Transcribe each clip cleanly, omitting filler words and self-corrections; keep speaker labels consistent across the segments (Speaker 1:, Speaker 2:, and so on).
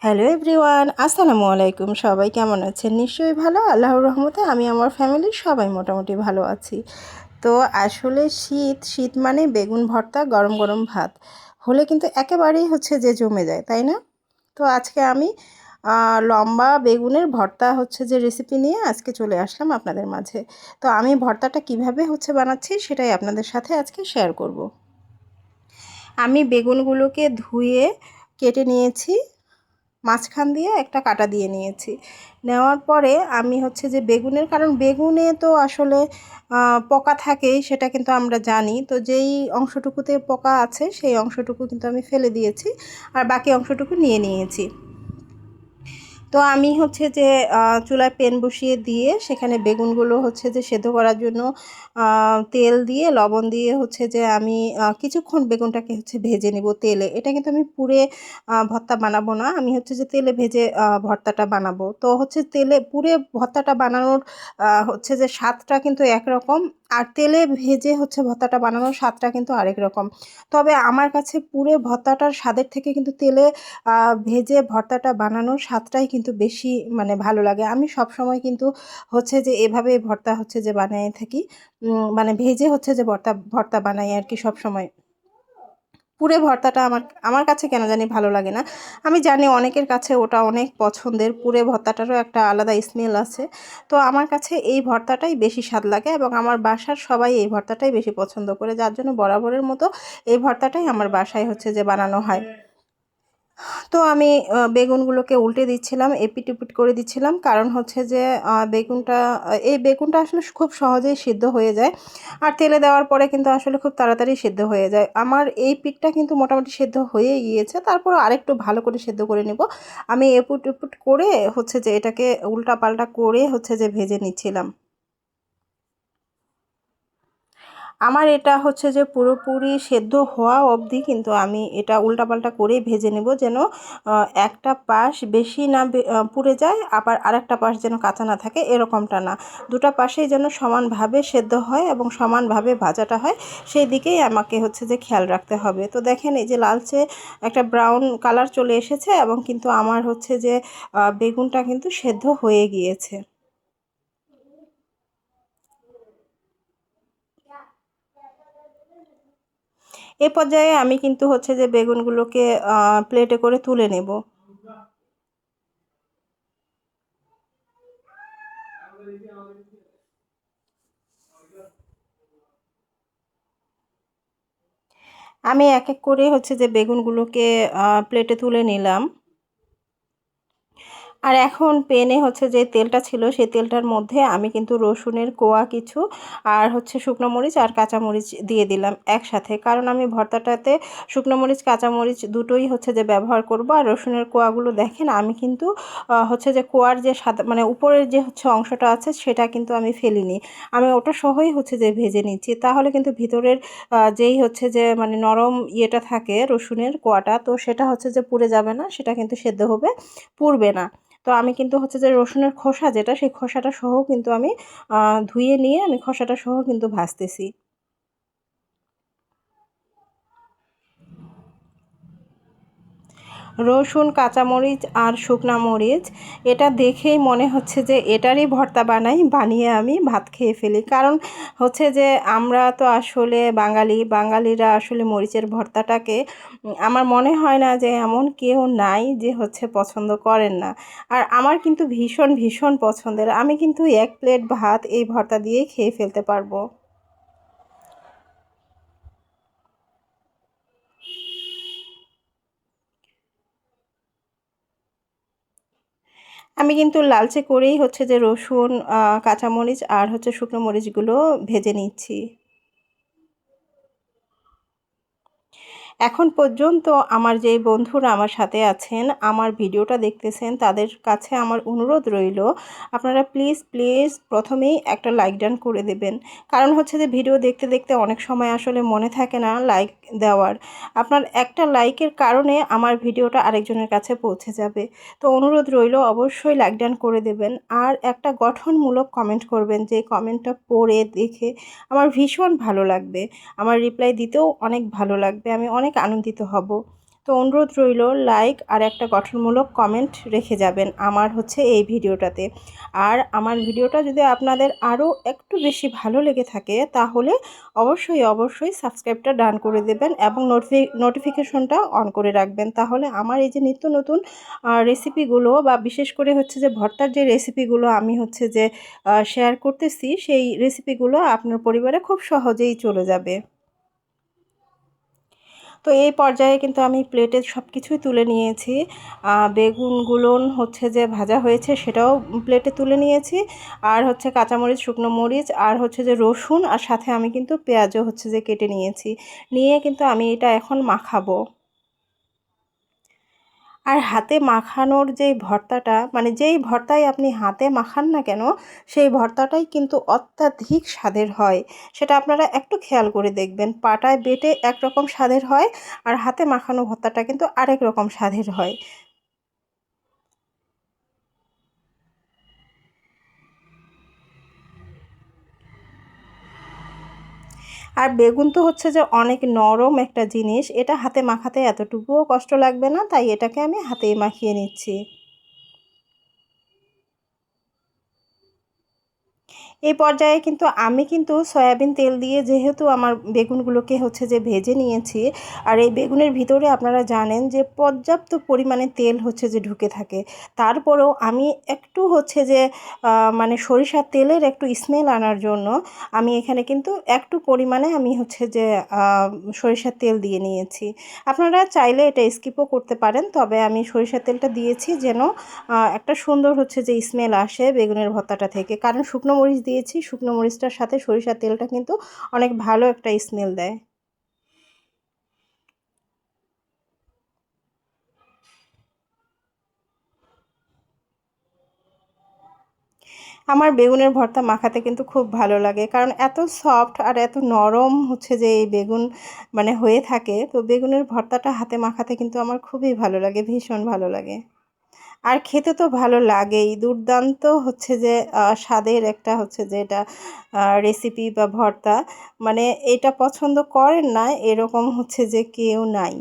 Speaker 1: Hello everyone, আসসালামু আলাইকুম। সবাই কেমন আছেন? নিশ্চয়ই ভালো। আল্লাহর রহমতে আমি আমার ফ্যামিলির সবাই মোটামুটি ভালো আছি। তো আসলে শীত মানে বেগুন ভর্তা, গরম গরম ভাত হলে কিন্তু একেবারেই যে জমে যায়, তাই না? তো আজকে আমি লম্বা বেগুনের ভর্তা রেসিপি নিয়ে আজকে চলে আসলাম আপনাদের মাঝে। তো আমি ভর্তাটা কিভাবে বানাচ্ছি সেটাই আপনাদের সাথে আজকে শেয়ার করব। আমি বেগুনগুলোকে ধুয়ে কেটে নিয়েছি, মাঝখান দিয়ে একটা কাটা দিয়ে নিয়েছি। নেওয়ার পরে আমি যে বেগুনের, কারণ বেগুনে তো আসলে পোকা থাকেই, সেটা কিন্তু আমরা জানি। তো যেই অংশটুকুতে পোকা আছে সেই অংশটুকু কিন্তু আমি ফেলে দিয়েছি, আর বাকি অংশটুকু নিয়ে নিয়েছি। তো আমি চুলায় প্যান বসিয়ে দিয়ে সেখানে বেগুনগুলো সেদ্ধ করার জন্য তেল দিয়ে লবণ দিয়ে আমি কিছুক্ষণ বেগুনটাকে ভেজে নেব তেলে। এটা কিন্তু আমি পুড়ে ভর্তা বানাবো না, আমি তেলে ভেজে ভর্তাটা বানাবো। তো তেলে পুড়ে ভর্তাটা বানানোর স্বাদটা কিন্তু একরকম, আর তেলে ভেজে ভর্তাটা বানানোর স্বাদটা কিন্তু আরেক রকম। তবে আমার কাছে পুড়ে ভর্তাটার স্বাদের থেকে কিন্তু তেলে ভেজে ভর্তাটা বানানোর স্বাদটাই কিন্তু বেশি ভালো লাগে। আমি সবসময় কিন্তু এভাবে ভর্তা বানিয়ে থাকি, মানে ভেজে ভর্তা বানাই আর কি সবসময়। পুড়ে ভর্তাটা আমার আমার কাছে কেন জানি ভালো লাগে না। আমি জানি অনেকের কাছে ওটা অনেক পছন্দের, পুড়ে ভর্তাটারও একটা আলাদা স্মেল আছে। তো আমার কাছে এই ভর্তাটাই বেশি স্বাদ লাগে, এবং আমার বাসার সবাই এই ভর্তাটাই বেশি পছন্দ করে, যার জন্য বরাবরের মতো এই ভর্তাটাই আমার বাসায় বানানো হয়। তো আমি বেগুনগুলোকে উল্টে দিচ্ছিলাম, এপিট ওপিট করে দিচ্ছিলাম, কারণ এই বেগুনটা আসলে খুব সহজেই সিদ্ধ হয়ে যায়, আর তেলে দেওয়ার পরে কিন্তু আসলে খুব তাড়াতাড়ি সিদ্ধ হয়ে যায়। আমার এই পিঠটা কিন্তু মোটামুটি সিদ্ধ হয়েই গিয়েছে, তারপর আরেকটু ভালো করে সিদ্ধ করে নেব। আমি এপুট উপুট করে এটাকে উল্টা পাল্টা করে ভেজে নিচ্ছিলাম। আমার এটা পুরোপুরি সেদ্ধ হওয়া অবধি কিন্তু আমি এটা উল্টাপাল্টা করেই ভেজে নেব, যেন একটা পাশ বেশি না পুড়ে যায়, আবার আরেকটা পাশ যেন কাঁচা না থাকে, এরকমটা না। দুটো পাশেই যেন সমানভাবে সেদ্ধ হয় এবং সমানভাবে ভাজাটা হয়, সেই দিকেই আমাকে খেয়াল রাখতে হবে। তো দেখেন, এই যে লালচে একটা ব্রাউন কালার চলে এসেছে, এবং কিন্তু আমার বেগুনটা কিন্তু সেদ্ধ হয়ে গিয়েছে। এ পর্যায়ে আমি কিন্তু বেগুনগুলোকে প্লেটে করে তুলে নেব। আমি এক এক করে বেগুনগুলোকে প্লেটে তুলে নিলাম। আর এখন প্যানে যে তেলটা ছিল সেই তেলটার মধ্যে আমি কিন্তু রসুনের কোয়া কিছু, আর শুকনো মরিচ আর কাঁচামরিচ দিয়ে দিলাম একসাথে, কারণ আমি ভর্তাটাতে শুকনো মরিচ কাঁচামরিচ দুটোই ব্যবহার করব। আর রসুনের কোয়াগুলো দেখেন, আমি কিন্তু কোয়ার যে সাদা উপরের যে অংশটা আছে সেটা কিন্তু আমি ফেলিনি, আমি ওটা সহই ভেজে নিচ্ছি। তাহলে কিন্তু ভিতরের যেই নরম ইয়েটা থাকে রসুনের কোয়াটা, তো সেটা পুড়ে যাবে না, সেটা কিন্তু সেদ্ধ হবে, পুড়বে না। তো আমি কিন্তু রসুনের খোসা যেটা, সেই খোসাটা সহ কিন্তু আমি ধুয়ে নিয়ে আমি খোসাটা সহ কিন্তু ভাজতেছি। রসুন কাঁচামরিচ আর শুকনা মরিচ, এটা দেখেই মনে হচ্ছে যে এটারই ভর্তা বানিয়ে আমি ভাত খেয়ে ফেলি, কারণ আমরা তো আসলে বাঙালিরা আসলে মরিচের ভর্তাটাকে আমার মনে হয় না যে এমন কেউ নাই যে পছন্দ করেন না। আর আমার কিন্তু ভীষণ ভীষণ পছন্দের, আমি কিন্তু এক প্লেট ভাত এই ভর্তা দিয়েই খেয়ে ফেলতে পারবো। আমি কিন্তু লালচে করেই রসুন কাঁচামরিচ আর শুকনো মরিচগুলো ভেজে নিচ্ছি। এখন পর্যন্ত আমার যেই বন্ধুরা আমার সাথে আছেন, আমার ভিডিওটা দেখতেছেন, তাদের কাছে আমার অনুরোধ রইল, আপনারা প্লিজ প্লিজ প্রথমেই একটা লাইক ডান করে দেবেন, কারণ ভিডিও দেখতে দেখতে অনেক সময় আসলে মনে থাকে না লাইক দেওয়ার। আপনার একটা লাইকের কারণে আমার ভিডিওটা আরেকজনের কাছে পৌঁছে যাবে। তো অনুরোধ রইল, অবশ্যই লাইক ডান করে দেবেন, আর একটা গঠনমূলক কমেন্ট করবেন, যে কমেন্টটা পড়ে দেখে আমার ভীষণ ভালো লাগবে, আমার রিপ্লাই দিতেও অনেক ভালো লাগবে, আমি অনেক আনন্দিত হব। তো অনুরোধ রইল লাইক আর একটা গঠনমূলক কমেন্ট রেখে যাবেন আমার হচ্ছে এই ভিডিওটাতে। আর আমার ভিডিওটা যদি আপনাদের আরও একটু বেশি ভালো লেগে থাকে তাহলে অবশ্যই সাবস্ক্রাইবটা ডান করে দেবেন এবং নোটিফিকেশনটা অন করে রাখবেন। তাহলে আমার এই যে নিত্য নতুন রেসিপিগুলো বা বিশেষ করে হচ্ছে যে ভর্তার যে রেসিপিগুলো আমি হচ্ছে যে শেয়ার করতেছি সেই রেসিপিগুলো আপনার পরিবারে খুব সহজেই চলে যাবে। তো এই পর্যায়ে কিন্তু আমি প্লেটে সব কিছুই তুলে নিয়েছি। বেগুনগুলো হচ্ছে যে ভাজা হয়েছে সেটাও প্লেটে তুলে নিয়েছি, আর হচ্ছে কাঁচামরিচ, শুকনো মরিচ আর হচ্ছে যে রসুন, আর সাথে আমি কিন্তু পেঁয়াজও হচ্ছে যে কেটে নিয়েছি। নিয়ে কিন্তু আমি এটা এখন মাখাবো। আর হাতে মাখানোর যেই ভর্তাটা, মানে যেই ভর্তাই আপনি হাতে মাখান না কেন সেই ভর্তাটাই কিন্তু অত্যাধিক স্বাদের হয়। সেটা আপনারা একটু খেয়াল করে দেখবেন, পাটায় বেটে একরকম স্বাদের হয় আর হাতে মাখানো ভর্তাটা কিন্তু আরেক রকম স্বাদের হয়। আর বেগুন তো হচ্ছে যে অনেক নরম একটা জিনিস, এটা হাতে মাখাতে এতটুকুও কষ্ট লাগবে না, তাই এটাকে আমি হাতেই মাখিয়ে নিচ্ছি। এই পর্যায়ে কিন্তু আমি কিন্তু সয়াবিন তেল দিয়ে যেহেতু আমার বেগুনগুলোকে হচ্ছে যে ভেজে নিয়েছি, আর এই বেগুনের ভিতরে আপনারা জানেন যে পর্যাপ্ত পরিমাণে তেল হচ্ছে যে ঢুকে থাকে। তারপরেও আমি একটু হচ্ছে যে মানে সরিষার তেলের একটু স্মেল আনার জন্য আমি এখানে কিন্তু একটু পরিমাণে আমি হচ্ছে যে সরিষার তেল দিয়ে নিয়েছি। আপনারা চাইলে এটা স্কিপও করতে পারেন, তবে আমি সরিষার তেলটা দিয়েছি যেন একটা সুন্দর হচ্ছে যে স্মেল আসে বেগুনের ভর্তাটা থেকে। কারণ শুকনো মরিচ দিয়েছি, শুকনো মরিচটার সাথে সরিষার তেলটা কিন্তু অনেক ভালো একটা স্মেল দেয়। আমার বেগুনের ভর্তা মাখাতে কিন্তু খুব ভালো লাগে, কারণ এত সফট আর এত নরম হচ্ছে যে এই বেগুন মানে হয়ে থাকে। তো বেগুনের ভর্তাটা হাতে মাখাতে কিন্তু আমার খুবই ভালো লাগে, ভীষণ ভালো লাগে। আর খেতে তো ভালো লাগেই, দুর্দান্ত হচ্ছে যে স্বাদের একটা হচ্ছে যে এটা রেসিপি বা ভর্তা, মানে এটা পছন্দ করেন না এরকম হচ্ছে যে কেউ নাই।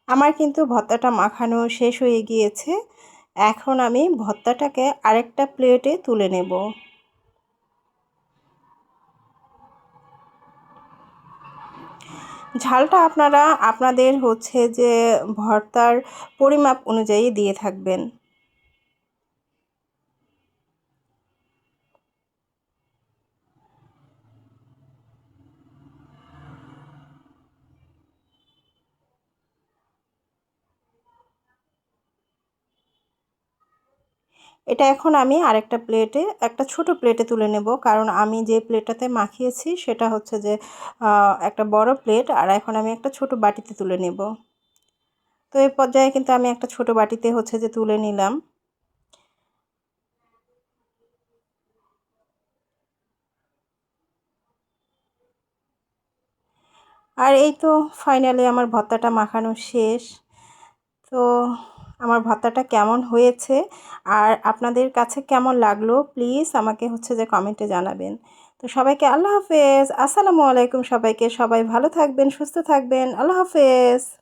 Speaker 1: আমার কিন্তু ভর্তাটা মাখানো শেষ হয়ে গিয়েছে। এখন আমি ভর্তাটাকে আরেকটা প্লেটে তুলে নেব। ঝালটা আপনারা আপনাদের হচ্ছে যে ভর্তার পরিমাপ অনুযায়ী দিয়ে থাকবেন। এটা এখন আমি আরেকটা প্লেটে, একটা ছোট প্লেটে তুলে নেব, কারণ আমি যে প্লেটটাতে মাখিয়েছি সেটা হচ্ছে যে একটা বড় প্লেট, আর এখন আমি একটা ছোট বাটিতে তুলে নেব। তো এই পর্যায়ে কিন্তু আমি একটা ছোট বাটিতে হচ্ছে যে তুলে নিলাম। আর এই তো ফাইনালি আমার ভর্তাটা মাখানো শেষ। তো আমার ভর্তাটা কেমন হয়েছে আর আপনাদের কাছে কেমন লাগলো প্লিজ আমাকে হচ্ছে যে কমেন্টে জানাবেন। তো সবাইকে আল্লাহ হাফেজ, আসসালামু আলাইকুম সবাইকে, সবাই ভালো থাকবেন, সুস্থ থাকবেন, আল্লাহ হাফেজ।